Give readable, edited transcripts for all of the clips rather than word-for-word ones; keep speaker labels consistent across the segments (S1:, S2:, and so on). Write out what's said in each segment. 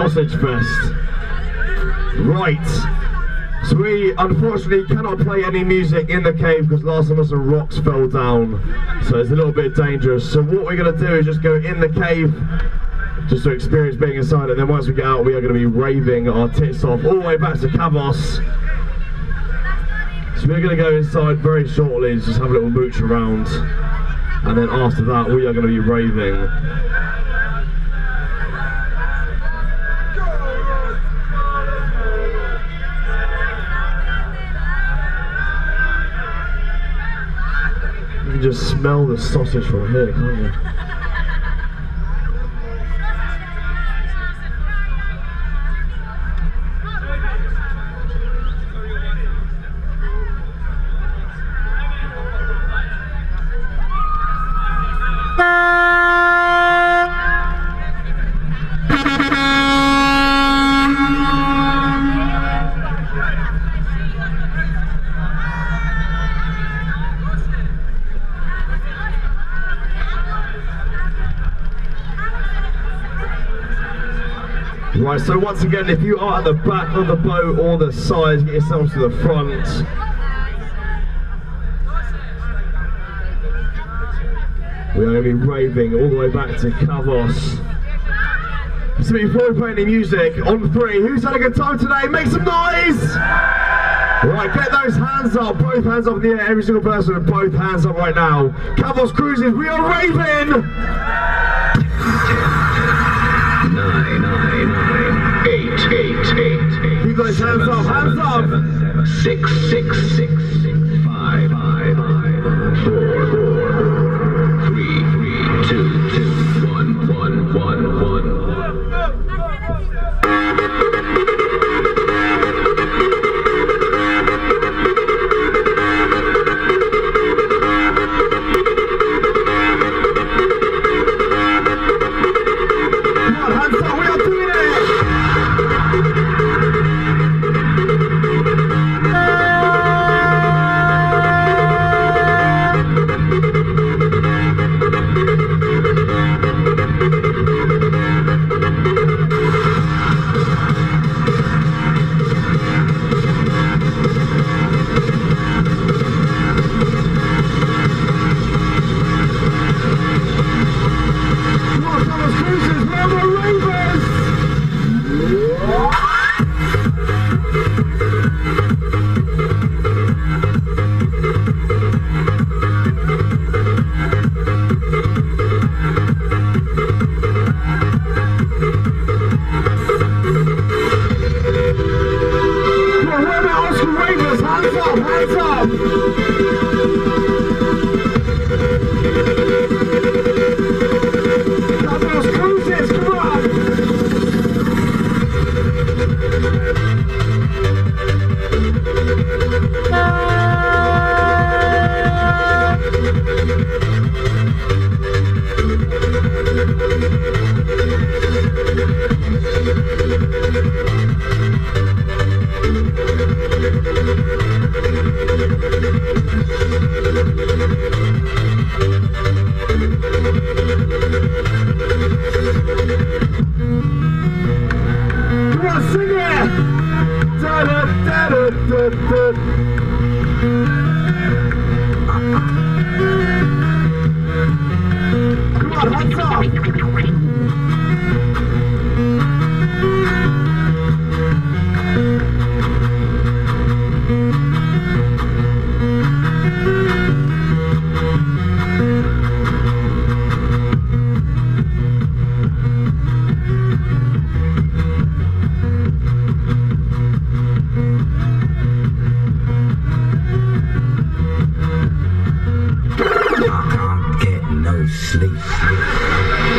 S1: Sausage Fest. Right. So we unfortunately cannot play any music in the cave because last time some rocks fell down. So it's a little bit dangerous. So what we're going to do is just go in the cave just to experience being inside, and then once we get out we are going to be raving our tits off all the way back to Kavos. So we're going to go inside very shortly, just have a little mooch around, and then after that we are going to be raving. You can just smell the sausage from here, can't you? Right, so once again, if you are at the back of the boat or the sides, get yourselves to the front. We are going to be raving all the way back to Kavos. So before we play any music, on 3, who's had a good time today? Make some noise! Right, get those hands up, both hands up in the air, every single person, and both hands up right now. Kavos Cruises, we are raving!
S2: 9, 8, 8.
S1: Keep those hands up, hands up!
S2: 6, 5, 4, 3, 2, 1, 1, 1, 1.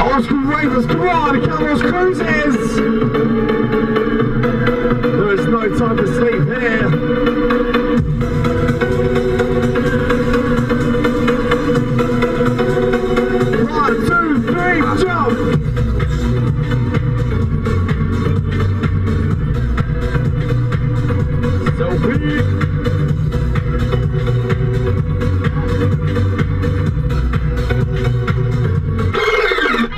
S1: Old school ravers, come on, Kavos Cruises! There is no time to sleep here. One, two, three, jump! Selfie!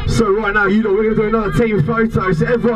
S1: So right now, we're going to do another team photo. So everyone